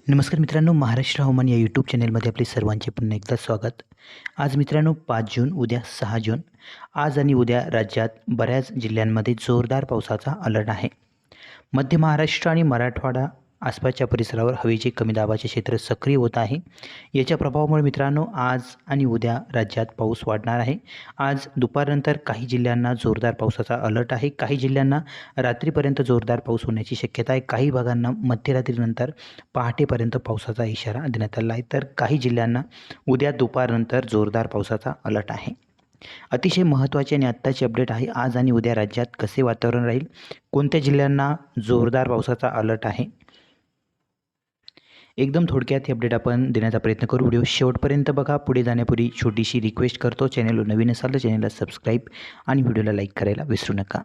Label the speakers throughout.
Speaker 1: नमस्कार मित्रांनो, महाराष्ट्र हवामान या यूट्यूब चॅनलमध्ये आपले सर्वांचे पुन्हा एकदा स्वागत. आज मित्रांनो 5 जून, उद्या 6 जून. आज आणि उद्या राज्यात बऱ्याच जिल्ह्यांमध्ये जोरदार पावसाचा अलर्ट आहे. मध्य महाराष्ट्र आणि मराठवाडा आसपासच्या परिसरावर हवेचे कमी दाबाचे क्षेत्र सक्रिय होत आहे. याच्या प्रभावामुळे मित्रांनो आज आणि उद्या राज्यात पाऊस वाढणार आहे. आज दुपारनंतर काही जिल्ह्यांना जोरदार पावसाचा अलर्ट आहे. काही जिल्ह्यांना रात्रीपर्यंत जोरदार पाऊस होण्याची शक्यता आहे. काही भागांना मध्यरात्रीनंतर पहाटेपर्यंत पावसाचा इशारा देण्यात आला आहे. तर काही जिल्ह्यांना उद्या दुपारनंतर जोरदार पावसाचा अलर्ट आहे. अतिशय महत्त्वाचे आणि आत्ताची अपडेट आहे. आज आणि उद्या राज्यात कसे वातावरण राहील, कोणत्या जिल्ह्यांना जोरदार पावसाचा अलर्ट आहे, एकदम थोडक्यात ही अपडेट आपण देण्याचा प्रयत्न करू. व्हिडिओ शेवटपर्यंत बघा. पुढे जाण्यापूर्वी छोटीशी रिक्वेस्ट करतो, चॅनलवर नवीन असाल तर चॅनलला सबस्क्राईब आणि व्हिडिओला लाईक करायला विसरू नका.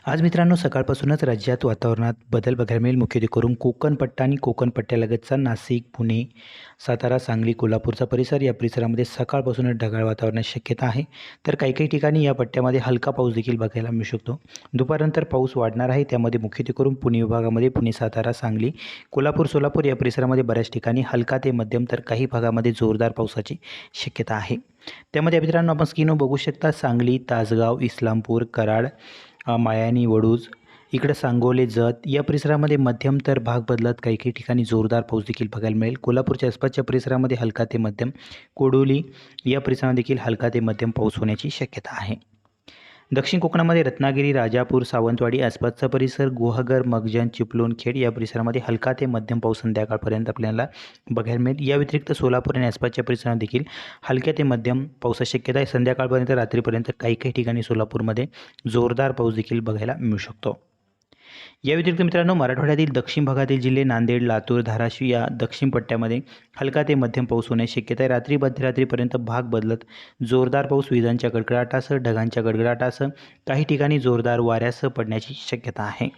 Speaker 1: आज मित्रांनो सकाळपासूनच राज्यात वातावरणात बदल बघायला मिळेल. मुख्यत्वे करून कोकण पट्टा आणि कोकण पट्ट्यालगतचा नाशिक, पुणे, सातारा, सांगली, कोल्हापूरचा परिसर या परिसरामध्ये सकाळपासूनच ढगाळ वातावरणाची शक्यता आहे. तर काही काही ठिकाणी या पट्ट्यामध्ये हलका पाऊस देखील बघायला मिळू शकतो. दुपारनंतर पाऊस वाढणार आहे. त्यामध्ये मुख्यत्वे करून पुणे विभागामध्ये पुणे, सातारा, सांगली, कोल्हापूर, सोलापूर या परिसरामध्ये बऱ्याच ठिकाणी हलका ते मध्यम तर काही भागामध्ये जोरदार पावसाची शक्यता आहे. त्यामध्ये मित्रांनो आपण स्क्रीनवर बघू शकता सांगली, तासगाव, इस्लामपूर, कराड, मायानी, वडूज, इकडं सांगोले, जत या परिसरामध्ये मध्यम तर भाग बदलत काही काही ठिकाणी जोरदार पाऊस देखील बघायला मिळेल. कोल्हापूरच्या आसपासच्या परिसरामध्ये हलका ते मध्यम, कोडोली या परिसरामध्ये देखील हलका ते मध्यम पाऊस होण्याची शक्यता आहे. दक्षिण कोकणामध्ये रत्नागिरी, राजापूर, सावंतवाडी आसपासचा परिसर, गुहागर, मगजन, चिपळूण, खेड या परिसरामध्ये हलका ते मध्यम पाऊस संध्याकाळपर्यंत आपल्याला बघायला मिळेल. या व्यतिरिक्त सोलापूर आणि आसपासच्या परिसरात देखील हलक्या ते मध्यम पावसाची शक्यता आहे. संध्याकाळपर्यंत रात्रीपर्यंत काही काही ठिकाणी सोलापूरमध्ये जोरदार पाऊस देखील बघायला मिळू शकतो. या व्यतिरिक्त मित्रांनो मराठवाड्यातील दक्षिण भागातील जिल्हे नांदेड, लातूर, धाराशिव या दक्षिण पट्ट्यामध्ये हलका ते मध्यम पाऊस होण्याची शक्यता आहे. रात्री मध्यरात्रीपर्यंत भाग बदलत जोरदार पाऊस विजांच्या गडगडाटासह, ढगांच्या गडगडाटासह, काही ठिकाणी जोरदार वाऱ्यासह पडण्याची शक्यता आहे.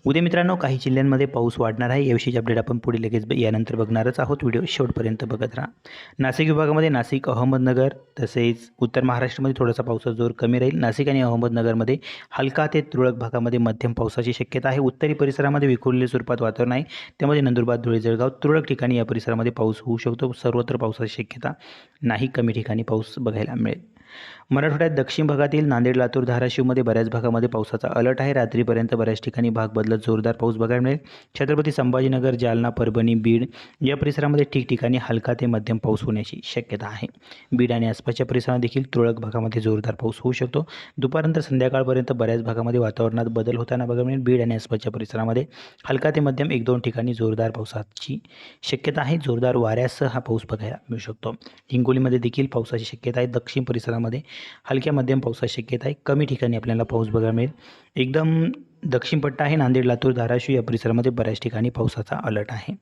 Speaker 1: उद्या मित्रांनो काही जिल्ह्यांमध्ये पाऊस वाढणार आहे. याविषयीची अपडेट आपण पुढे लगेच यानंतर बघणारच आहोत. व्हिडिओ शेवटपर्यंत बघत राहा. नाशिक विभागामध्ये नाशिक, अहमदनगर तसेच उत्तर महाराष्ट्रामध्ये थोडासा पावसाचा जोर कमी राहील. नाशिक आणि अहमदनगरमध्ये हलका ते तुरळक भागामध्ये मध्यम पावसाची शक्यता आहे. उत्तरी परिसरामध्ये विखुरलेल्या स्वरूपात वातावरण आहे. त्यामध्ये नंदुरबार, धुळे, जळगाव तुरळक ठिकाणी या परिसरामध्ये पाऊस होऊ शकतो. सर्वत्र पावसाची शक्यता नाही, कमी ठिकाणी पाऊस बघायला मिळेल. मराठवाड्यात दक्षिण भागातील नांदेड, लातूर, धाराशिवमध्ये बऱ्याच भागामध्ये पावसाचा अलर्ट आहे. रात्रीपर्यंत बऱ्याच ठिकाणी भाग बदलत जोरदार पाऊस बघायला मिळेल. छत्रपती संभाजीनगर, जालना, परभणी, बीड या परिसरामध्ये ठिकठिकाणी हलका ते मध्यम पाऊस होण्याची शक्यता आहे. बीड आणि आसपासच्या परिसरात देखील तुरळक भागामध्ये जोरदार पाऊस होऊ शकतो. दुपारनंतर संध्याकाळपर्यंत बऱ्याच भागामध्ये वातावरणात बदल होताना बघायला मिळेल. बीड आणि आसपासच्या परिसरामध्ये हलका ते मध्यम 1-2 ठिकाणी जोरदार पावसाची शक्यता आहे. जोरदार वाऱ्यासह हा पाऊस बघायला मिळू शकतो. हिंगोलीमध्ये देखील पावसाची शक्यता आहे. दक्षिण परिसरामध्ये हलक्या मध्यम पावसाची शक्यता आहे. कमी ठिकाणी आपल्याला पाऊस बघायला मिळेल. एकदम दक्षिण पट्टा आहे. नांदेड, लातूर, धाराशिव या परिसरामध्ये बऱ्याच ठिकाणी पावसाचा अलर्ट आहे.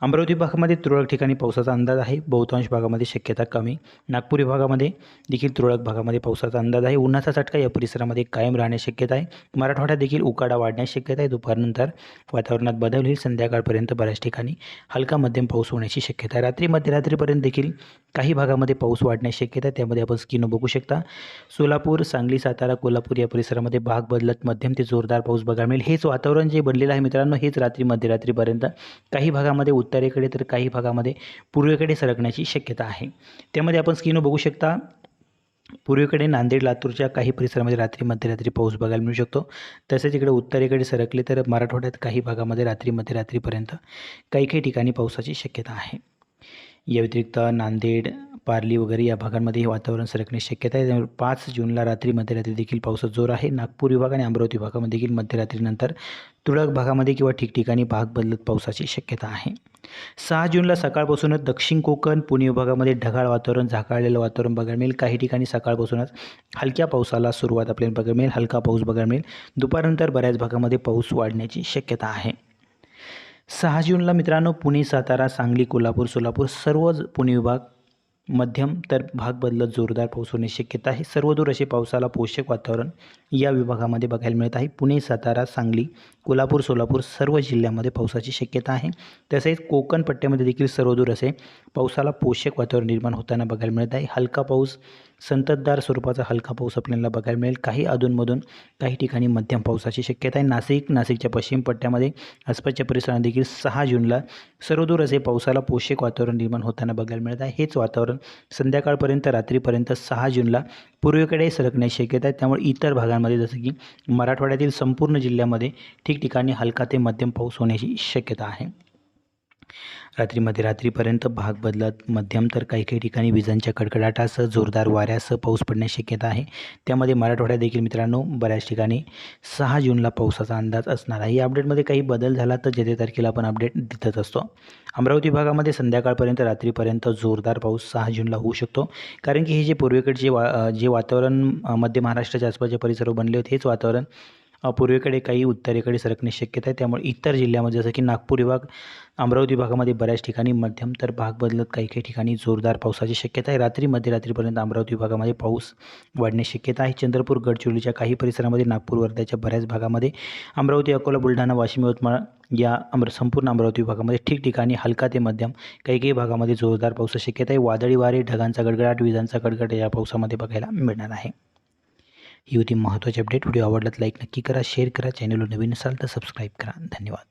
Speaker 1: अमरावती भागामध्ये तुरळक ठिकाणी पावसाचा अंदाज आहे. बहुतांश भागामध्ये शक्यता कमी. नागपूर विभागामध्ये देखील तुरळक भागामध्ये पावसाचा अंदाज आहे. उन्हाचा चटका या परिसरामध्ये कायम राहण्याची शक्यता आहे. मराठवाड्यात देखील उकाडा वाढण्याची शक्यता आहे. दुपारनंतर वातावरणात बदल होईल. संध्याकाळपर्यंत बऱ्याच ठिकाणी हलका मध्यम पाऊस होण्याची शक्यता आहे. रात्री मध्यरात्रीपर्यंत देखील काही भागामध्ये पाऊस वाढण्याची शक्यता आहे. त्यामध्ये आपण स्क्रीनवर बघू शकता सोलापूर, सांगली, सातारा, कोल्हापूर या परिसरामध्ये भाग बदलत मध्यम ते जोरदार पाऊस बघायला मिळेल. हेच वातावरण जे बनलेलं आहे मित्रांनो, हेच रात्री मध्यरात्रीपर्यंत काही भागामध्ये उत्तरेकडे तर काही भागामध्ये पूर्वेकडे सरकण्याची शक्यता आहे. त्यामध्ये आपण स्क्रीनवर बघू शकता पूर्वेकडे नांदेड, लातूरच्या काही परिसरामध्ये रात्री मध्यरात्री पाऊस बघायला मिळू शकतो. तसेच इकडे उत्तरेकडे सरकले तर मराठवाड्यात काही भागामध्ये रात्री मध्यरात्रीपर्यंत काही काही ठिकाणी पावसाची शक्यता आहे. या व्यतिरिक्त नांदेड, पारली वगैरे या भागांमध्ये वातावरण सरकण्याची शक्यता आहे. त्यामुळे 5 जूनला रात्री मध्यरात्री देखील पावसाचा जोर आहे. नागपूर विभाग आणि अमरावती भागामध्ये देखील मध्यरात्रीनंतर तुरळक भागामध्ये किंवा ठिकठिकाणी भाग बदलत पावसाची शक्यता आहे. 6 जूनला सकाळपासूनच दक्षिण कोकण, पुणे विभागामध्ये ढगाळ वातावरण, झाकाळलेलं वातावरण बघायला मिळेल. काही ठिकाणी सकाळपासूनच हलक्या पावसाला सुरुवात आपल्याला बघायला मिळेल. हलका पाऊस बघायला मिळेल. दुपारनंतर बऱ्याच भागामध्ये पाऊस वाढण्याची शक्यता आहे. 6 जूनला मित्रांनो पुणे, सातारा, सांगली, कोल्हापूर, सोलापूर सर्व पुणे विभाग मध्यम तर भाग बदलत जोरदार पाऊस होण्याची शक्यता आहे. सर्वदूर असे पावसाला पोषक वातावरण या विभागामध्ये बघायला मिळत आहे. पुणे, सातारा, सांगली, कोल्हापूर, सोलापूर सर्व जिल्ह्यामध्ये पावसाची शक्यता आहे. तसेच कोकण पट्ट्यामध्ये देखील सर्वदूर असे पावसाला पोषक वातावरण निर्माण होताना बघायला मिळत आहे. हलका पाऊस, संततधार स्वरूपाचा हलका पाऊस आपल्याला बघायला मिळेल. काही अधूनमधून काही ठिकाणी मध्यम पावसाची शक्यता आहे. नाशिकच्या पश्चिम पट्ट्यामध्ये आसपासच्या परिसरात देखील 6 जूनला सर्वदूर असे पावसाला पोषक वातावरण निर्माण होताना बघायला मिळत आहे. हेच वातावरण संध्याकाळपर्यंत रात्रीपर्यंत 6 जूनला पूर्वेकडे सरकण्याची शक्यता आहे. त्यामुळे इतर भागांमध्ये जसं की मराठवाड्यातील संपूर्ण जिल्ह्यामध्ये ठिकठिकाणी हलका ते मध्यम पाऊस होण्याची शक्यता आहे. रात्रीपर्यंत भाग बदलत मध्यम तर काही ठिकाणी विजांच्या कडकडाटासह जोरदार वाऱ्यासह पाऊस पडण्याची शक्यता आहे. त्यामध्ये मराठवाड्यात देखील मित्रांनो बऱ्याच ठिकाणी 6 जूनला पावसाचा अंदाज असणार आहे. या अपडेटमध्ये काही बदल झाला तर 7 तारखेला आपण अपडेट देतच असतो. अमरावती भागामध्ये संध्याकाळपर्यंत रात्रीपर्यंत जोरदार पाऊस 6 जूनला होऊ शकतो. कारण की हे जे पूर्वेकडचे जे वातावरण मध्य महाराष्ट्राच्या आसपासच्या परिसरावर बनले होते हेच वातावरण पूर्वेकडे काही उत्तरेकडे सरकण्याची शक्यता आहे. त्यामुळे इतर जिल्ह्यामध्ये जसं की नागपूर विभाग, अमरावती भागामध्ये बऱ्याच ठिकाणी मध्यम तर भाग बदलत काही ठिकाणी जोरदार पावसाची शक्यता आहे. मध्यरात्रीपर्यंत अमरावती भागामध्ये पाऊस वाढण्याची शक्यता आहे. चंद्रपूर, गडचिरोलीच्या काही परिसरामध्ये, नागपूर, वर्ध्याच्या बऱ्याच भागामध्ये, अमरावती, अकोला, बुलढाणा, वाशिम, यवतमाळ या संपूर्ण अमरावती भागामध्ये ठिकठिकाणी हलका ते मध्यम काही भागामध्ये जोरदार पावसाची शक्यता आहे. वादळी वारे, ढगांचा गडगडाट, विजांचा कडकडाट या पावसामध्ये बघायला मिळणार आहे. ही होती महत्त्वाची अपडेट. व्हिडिओ आवडला तर लाईक नक्की करा, शेअर करा, चॅनलवर नवीन असाल तर सबस्क्राईब करा. धन्यवाद.